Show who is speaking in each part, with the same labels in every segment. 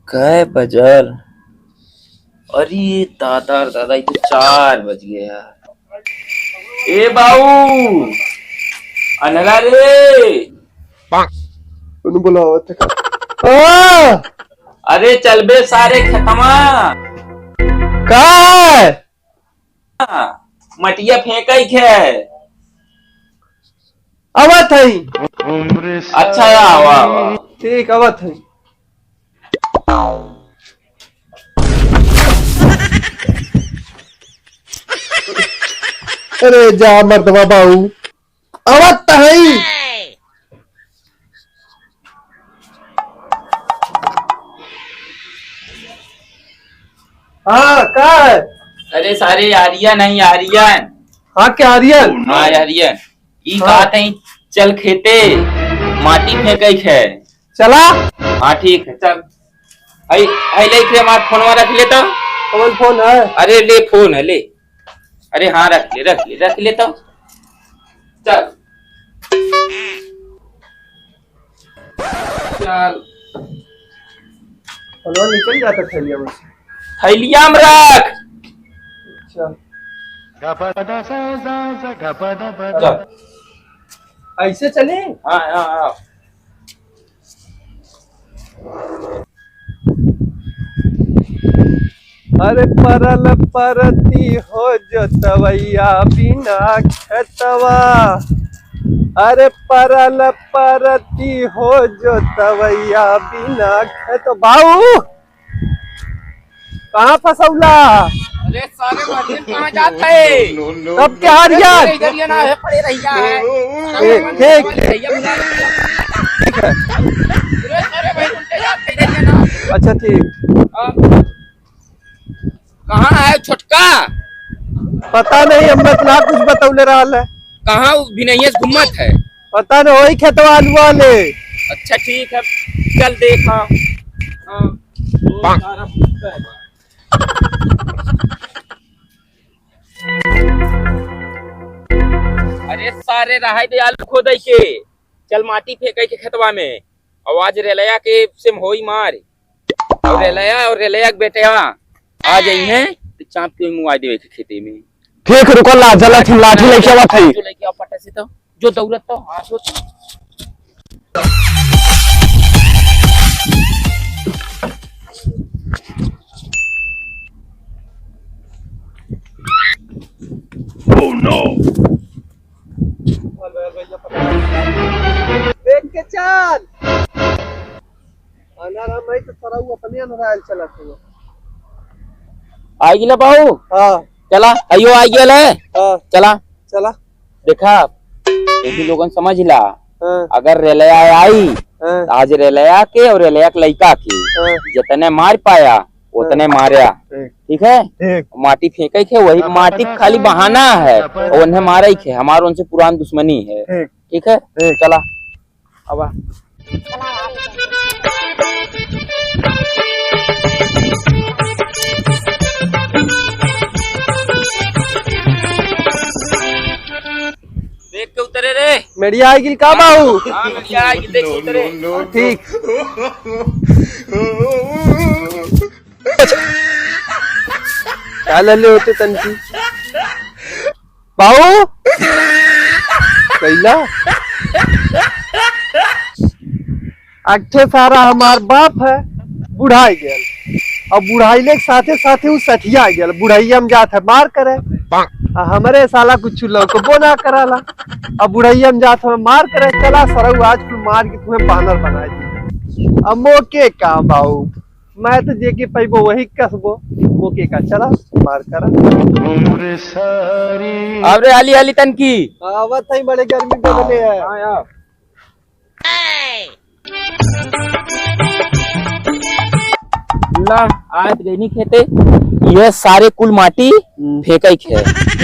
Speaker 1: कै बजल? अरे दादा दादा ये तो 4 बज गए यार। ए बाऊ अनला रे।
Speaker 2: बोला ओ
Speaker 1: अरे चल बे सारे खत्मा
Speaker 2: का
Speaker 1: मटिया फेंक है।
Speaker 2: आवत है।
Speaker 1: अच्छा आवा
Speaker 2: ठीक आवत है। अरे जा मर्दवा बाऊ आवत है। हाँ का
Speaker 1: अरे सारे आर्यन नहीं आर्यन।
Speaker 2: हाँ क्या आर्यन?
Speaker 1: हाँ आर्यन ई बात है। चल खेते माटी फेंक है।
Speaker 2: चला
Speaker 1: हाँ ठीक है चल। आई ले खे हमारा फोनवा रख ले तो।
Speaker 2: कौन फोन है?
Speaker 1: अरे ले फोन है ले। अरे हाँ रख ले तो चल चल।
Speaker 2: फोन निकल जाता थैलिया में से।
Speaker 1: थैलिया में रख।
Speaker 2: अच्छा
Speaker 1: चल।
Speaker 2: ऐसे चले?
Speaker 1: हाँ हाँ हाँ।
Speaker 2: अरे परल परती हो जोतवैया बिना खेतवा। अरे परल परती हो जोतवैया बिना खेत। बाऊ कहाँ फसौला?
Speaker 1: अरे सारे मर्दन कहाँ जाता है?
Speaker 2: कब क्या आर्यन?
Speaker 1: इधर ये ना है पड़े रहिया है।
Speaker 2: ठीक
Speaker 1: रहिया बुला ठीक है। अरे भाई उल्टे जाते इधर ये ना।
Speaker 2: अच्छा ठीक।
Speaker 1: कहाँ है छोटका?
Speaker 2: पता नहीं हम ना कुछ बतौले रहल है।
Speaker 1: कहाँ विनयस घुमत है?
Speaker 2: पता नहीं वही खेतवा आलू वाले।
Speaker 1: अच्छा ठीक है चल देखा। अरे सारे रहाई दे आलू खोदे के। चल माटी फेंके के खेतवा में। आवाज रेलया के से होई मार। और रेलया के बेटे आ जाई है तो चाप के मुआ देवे के खेते में।
Speaker 2: ठीक रुको ला जला थी लाठी लेके आवत है।
Speaker 1: जो लेके आ पटा से तो जो दौड़त तो हां सोच।
Speaker 2: Oh no! देख के चल। अनारा मैं तो थोड़ा वो अपने अनरायल चला था।
Speaker 1: आई गिला बाऊ।
Speaker 2: हाँ
Speaker 1: चला अयो आई गेल है।
Speaker 2: हाँ
Speaker 1: चला
Speaker 2: चला।
Speaker 1: देखा ये भी लोगन समझ ला।
Speaker 2: हाँ
Speaker 1: अगर रेलया आई
Speaker 2: हाँ
Speaker 1: आज रेलया के और रेलया के लड़का के
Speaker 2: हाँ
Speaker 1: जितने मार पाया उतने मारा। ठीक है
Speaker 2: ठीक।
Speaker 1: माटी फेंके के वही माटी खाली बहाना है और उन्हें मारे के हमारा उनसे पुरान दुश्मनी है। ठीक है चला अब देख के उतरे रे।
Speaker 2: मेरी आएगी का बाऊ?
Speaker 1: हाँ मेरी आएगी देख के उतरे।
Speaker 2: ठीक। क्या ले होते तनकी बाऊ कैला अठे सारा हमार बाप है बुढ़ाई गया। अब बुढ़ाइले के साथे साथे उ सठिया गया। बुढ़ैया में जात है मार करे हमारे साला कुछ लौकबो ना कराला। अब बुढ़ैया में जात है मार करे। चला सरऊ आज फिर मार के तुम्हें बानर बना दी। अब मोके का बाऊ मैं तो जेके पैबो वही कसबो। मोके का चला मार करा।
Speaker 1: अब रे हाली हाली तन की
Speaker 2: आवत है बड़े गर्मी बदले है।
Speaker 1: हाँ यार ला आज गई खेते ये सारे कुल माटी फेंक है।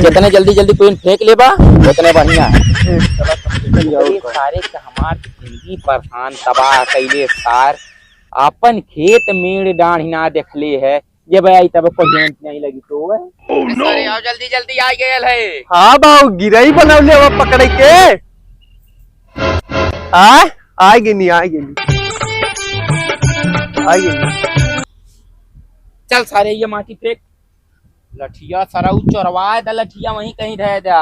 Speaker 1: जितने जल्दी जल्दी कोई फेंक लेबा उतने बढ़िया है। सारे के हमार जिंदगी परेशान तबाह कैले सार। अपन खेत मेड़ डाढ़ ना देखले है जब आई तब पेमेंट नहीं लगी तो अरे आओ जल्दी जल्दी आ गए है।
Speaker 2: हाँ बाऊ गिरई बनौले वो पकड़े के। आ गई नहीं आ गई।
Speaker 1: चल सारे ये माटी फेंक। लठिया सारा चोरवा द लठिया वहीं कहीं रह जा।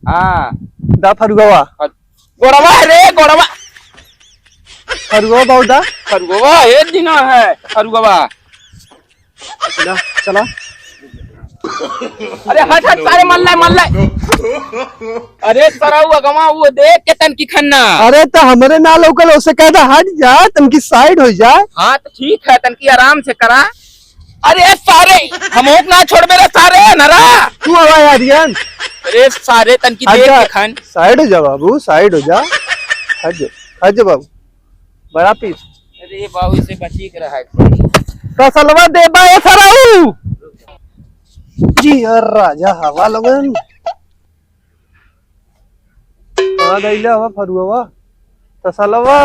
Speaker 1: हाँ
Speaker 2: दा फरुआ
Speaker 1: गोड़वा रे गोड़वा
Speaker 2: फरुआ बहुदा
Speaker 1: फरुगवा एक दिना है फरुगवा।
Speaker 2: चला चला
Speaker 1: अरे हट हट सारे मल्ला अरे सराऊ अगवा वो देख के तन की खन्ना।
Speaker 2: अरे तो हमारे ना लोकल उसे कहता हट जा तनकी साइड हो जाए।
Speaker 1: हाँ तो ठीक है तन की आराम से करा। अरे सारे हम ना छोड़ मेरे सारे नरा
Speaker 2: तू हवा यारियन।
Speaker 1: अरे सारे तन की देख के खन।
Speaker 2: साइड हो जा बाबू साइड हो जा। हट जा बाबू बड़ा पीस।
Speaker 1: अरे बाबू इसे बची के रहा है
Speaker 2: तसलवा दे बा ए सराऊ जी यार राजा हवा लगन कहाँ गईला हवा फरुआ तसलवा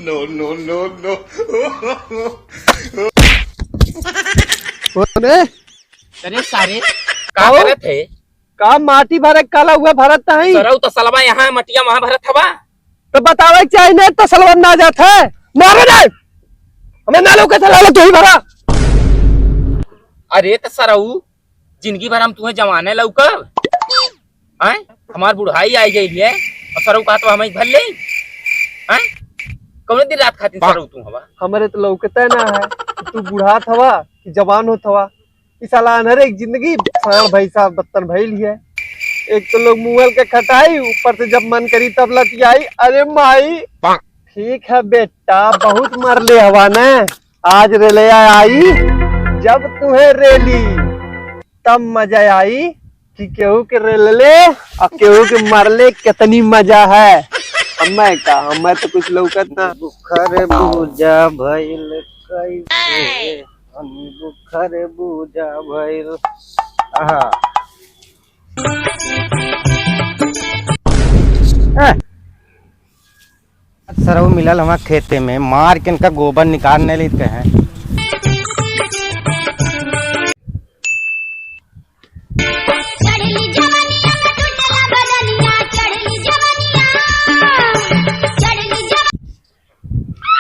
Speaker 3: no.
Speaker 1: अरे सारे का करत थे
Speaker 2: का माटी भरत काला हुआ भरत नहीं
Speaker 1: सरऊ तो सलवा यहाँ मटिया वहाँ भरत हवा।
Speaker 2: तो बतावे चाहिए नहीं तो सलवन ना जाता है मारो जाए हमें ना लोग कैसे तू ही भरा।
Speaker 1: अरे तो सरऊ जिंदगी भर हम तुम्हें जमाने लौकब आए हमार बुढ़ाई आई गई है और सरऊ कहा तो हमें भर ले आए कौन दिन रात खाती सरऊ तू हवा।
Speaker 2: हमारे तो लौकता ना है कि तू बुढ़ा थवा कि जवान हो थवा इस साला अनहर एक जिंदगी साढ़ भैसा बत्तर भइल है। एक तो लोग मुगल के खटाई ऊपर से जब मन करी तब लतियाई। अरे माई ठीक है बेटा बहुत मर ले हवा ने आज रेलिया आई जब तुम्हें रेली तब मजा आई कि केहू के रेल ले और केहू के मरले कितनी मजा है। हमें का हमें तो कुछ लौकत ना बुखर बुझा भइल कैसे हम बुखर बुझा भइल।
Speaker 4: सरऊ मिलल हमारे खेते में मार के इनका गोबर निकालने लेते हैं।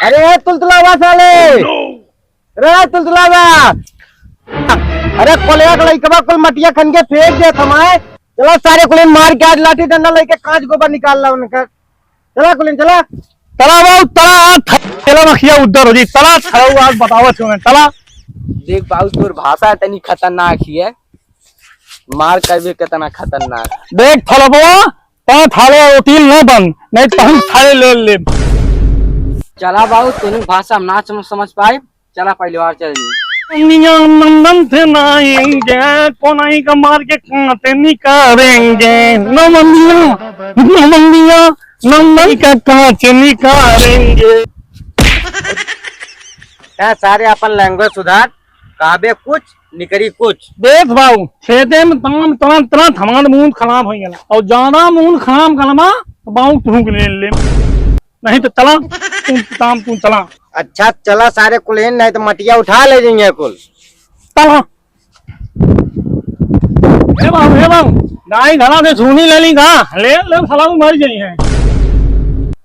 Speaker 4: अरे तुलतुलावा साले रे तुलतुलावा अरे कोलिया का लइकवा कुल मटिया खन के फेंक दे थमाए। चलो सारे कुलिन मार के आज लाठी डंडा लेके कांच गोबर निकाल ला उनका। चला कुलिन चला
Speaker 2: तला बाबू तला चला मखिया उधर हो जी तला खड़ाऊ आज बतावत छो मैं तला।
Speaker 1: देख बाबू तोर भाषा तनी खतरनाक ही है मार करबे कितना खतरनाक।
Speaker 2: देख थलबवा ता थाले वकील न बन नहीं तो हम थाले ले ले।
Speaker 4: चला बाबू तूने भाषा हम ना समझ पाए। चला पहली बार चल
Speaker 2: नंदन से नाएंगे कोनाई का मार के कांटे निकालेंगे नमंदिया नंदन का कांच निकालेंगे।
Speaker 4: सारे अपन लैंग्वेज सुधार काबे कुछ निकरी कुछ।
Speaker 2: देख बाबू खेते में तमाम तरह तरह हमार मूड खराब हो गया और ज्यादा मूड खराब करना तो बाबू तू ले नहीं तो चला तू चला।
Speaker 4: अच्छा चला सारे कुलेन नहीं तो मटिया उठा ले जाएंगे कुल।
Speaker 2: चला हे बाबू गाय घरा से सुनी ले ली गा ले ले साला मर गई है।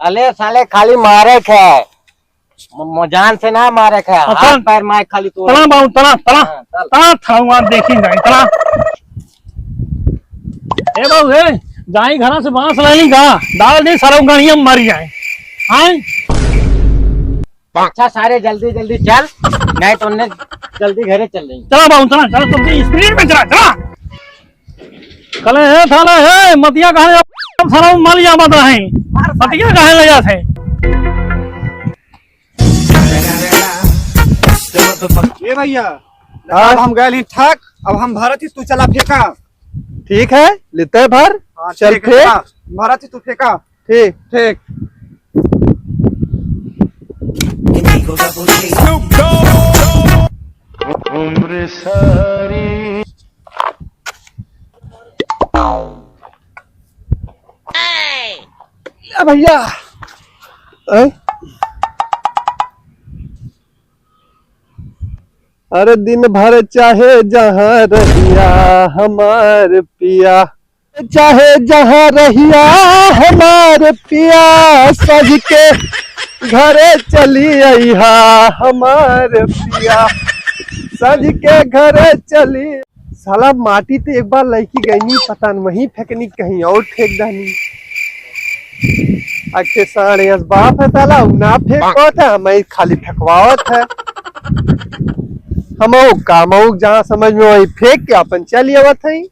Speaker 4: अले साले खाली मारे खे जान से ना मारे खे हाथ पैर मार खाली तो।
Speaker 2: चला बाबू चला चला चला थावा देखी जाए चला। हे बाबू हे गाय घरा से बांस ले ली गा डाल दे सारा गाड़ियां मर जाए। हाँ
Speaker 4: अच्छा सारे जल्दी जल्दी चल नहीं तो उन्हें जल्दी घरे चल रही।
Speaker 2: चला बाबू चला चला तुम स्पीड में चला चला कले है थाना है मतिया कहा सारा मल जा मत रहे मतिया कहा ले जाते
Speaker 5: ये भैया अब हम गए ठक अब हम भारत ही तू चला फेंका।
Speaker 2: ठीक है लेते हैं भर चल फेंक
Speaker 5: भारत ही तू फेंका।
Speaker 2: ठीक
Speaker 5: ठीक
Speaker 2: उम्र सारी भैया अरे दिन भर चाहे जहाँ रहिया हमार पिया, चाहे जहाँ रहिया हमार पिया, सज के घरे चली अइहा हमार पिया, सज के घरे चली। साला माटी तो एक बार लड़की गई, पता नहीं वहीं फेंकनी कहीं और फेंक दहनी। अखे साढ़े बाप है साला, ना फेंकत है, हमें खाली फेंकवावत है। हम कामऊ जहाँ समझ में वही फेंक के अपन चल आवत है।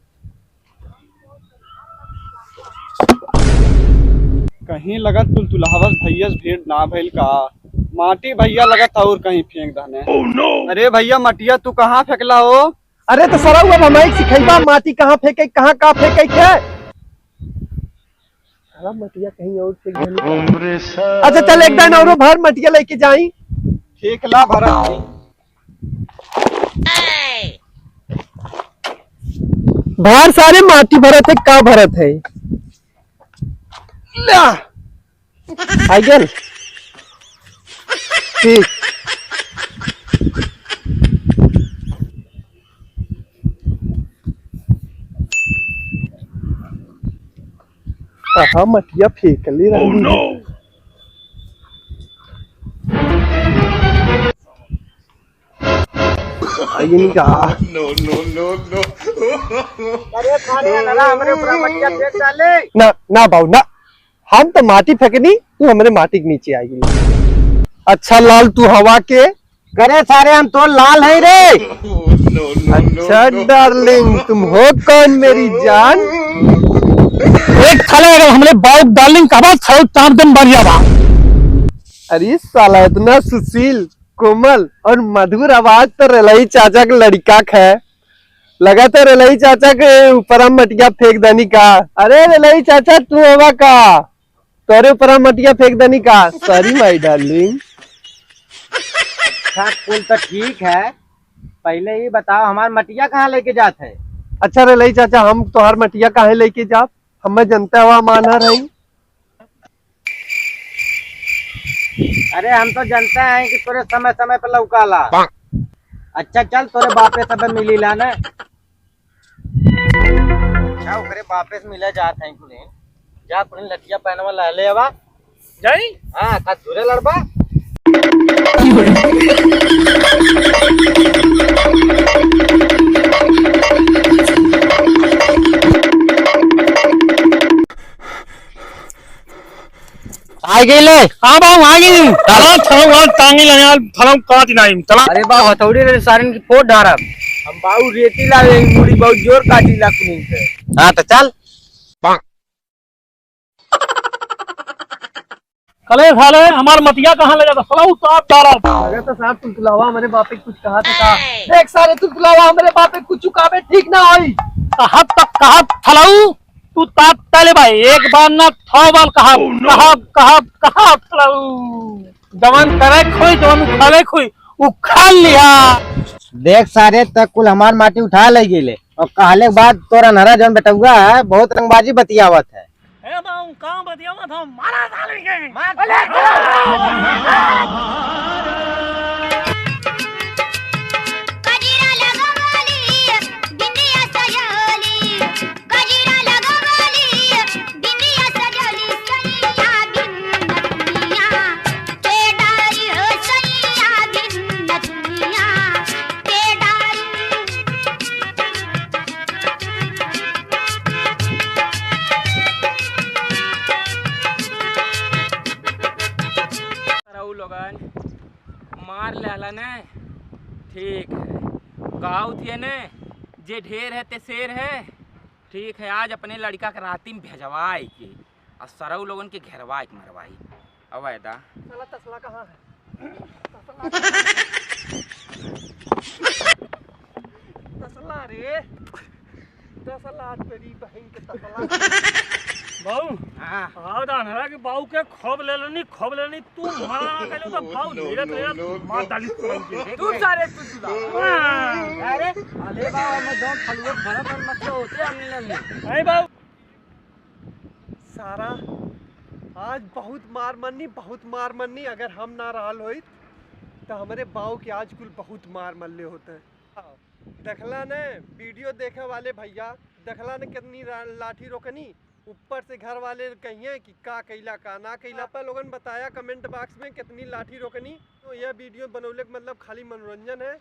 Speaker 5: कहीं लगत तुलतुलावत भैया भेंट ना भइल का, माटी भैया लगत और कहीं फेंक दहने। अरे भैया मटिया तू कहाँ फेंकला हो?
Speaker 2: अरे तो सरा हुआ हमें सिखेबा माटी कहाँ फेंके, कहाँ का फेंके है। मटिया कहीं और फेंक देनी। अच्छा चल एक दिन और भर मटिया लेके जाई।
Speaker 5: ठीक ला भरा।
Speaker 2: बाहर सारे माटी भरत है, का भरत है आइगल ठीक। मटिया फेंक ली रही। ना ना बाबू ना, हम तो माटी फेंकनी, तू हमारे माटी के नीचे आएगी। अच्छा लाल तू हवा के
Speaker 4: करे सारे हम तो लाल है रे।
Speaker 2: अच्छा डार्लिंग तुम हो कौन मेरी जान?
Speaker 4: एक खाले हमरे बाउक डार्लिंग कहा था चार दिन बढ़िया बा।
Speaker 2: अरे साला इतना सुशील कोमल और मधुर आवाज तो रेलई चाचा के लड़का है। लगा तो रेलई चाचा के ऊपर मटिया फेंक दनी का। अरे रेलई चाचा तू हवा का, तोरे ऊपर मटिया फेंक दनी का। Sorry my darling.
Speaker 4: कुल तो ठीक है, पहले ही बताओ हमार मटिया कहाँ लेके जाते है?
Speaker 2: अच्छा रेलई चाचा हम तोहार मटिया कहाँ लेके जा, हमें जनता हुआ माना रही।
Speaker 4: अरे हम तो जानते हैं कि तोरे समय समय पे लौकाला। अच्छा चल तोरे बापे सब मिली ला ना। क्या ओकरे बापे से मिले जात हैं कुने, जा कुने लटिया पहनवा ला ले आवा जाई। हां का धुरे लड़बा।
Speaker 1: आ गई ले।
Speaker 4: हां बाऊ आ गई।
Speaker 1: चला चलो टांगी ले यार, फलम काट नहीं चला।
Speaker 4: अरे बाऊ हथौड़ी रे सारन की फोड़ ढारब। हम बाऊ रेती लावे मुड़ी बहुत जोर काटी ला कुनी से।
Speaker 1: हां तो चल।
Speaker 4: कले साले हमार मटिया कहाँ ले जाता साला उतार डारब।
Speaker 2: अरे तो साहब तुलतुलावा हमारे बापे कुछ कहा था। देख सारे तुलतुलावा हमारे बापे कुछ चुकावे ठीक ना होई।
Speaker 4: कहा तक कहा थलाऊ तू तात तले भाई एक बार ना थौ बार कहा कहा कहा कहा थलाऊ दमन करे खोई दमन खावे खोई उखाड़ लिया। देख सारे तक कुल हमार माटी उठा ले गेले और कहले के बाद तोरा नरा जौन बेटुआ है बहुत रंगबाजी बतियावत है। ए बाऊ कहां बतियावत हो मारा साले के
Speaker 1: मार लेला ने ठीक है। गाँव थिए ने जे ढेर है ते शेर है। ठीक है आज अपने लड़का के राती में भेजवाई के और सरऊ लोगन के घेरवाई के मरवाई। अब ऐदा
Speaker 2: तसला कहाँ है? तसला रे तसला तेरी बहन के तसला।
Speaker 4: बाऊ हां दानरा के बाऊ के खोब ले लेनी तू मारा ना कहले तो बाऊ ले मार डाली
Speaker 1: तू सारे तू अरे अले बाऊ में दो फलुआ भरा पर मत होते हमने ले।
Speaker 4: ए बाऊ
Speaker 2: सारा आज बहुत मार मन्नी अगर हम ना रहल होई तो हमारे बाव के आज कुल बहुत मार मल्ले होते हैं। देखला ने वीडियो देखे वाले भैया, देखला ने कितनी लाठी रोकनी, ऊपर से घर वाले कहिए कि का कैला का ना कैला। पर लोगन बताया कमेंट बॉक्स में कितनी लाठी रोकनी। तो यह वीडियो बनौले का मतलब खाली मनोरंजन है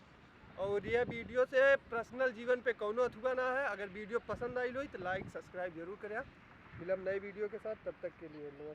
Speaker 2: और यह वीडियो से पर्सनल जीवन पे कौनो अथुआ ना है। अगर वीडियो पसंद आई हो तो लाइक सब्सक्राइब जरूर करें। मिलब नए वीडियो के साथ, तब तक के लिए नमस्कार।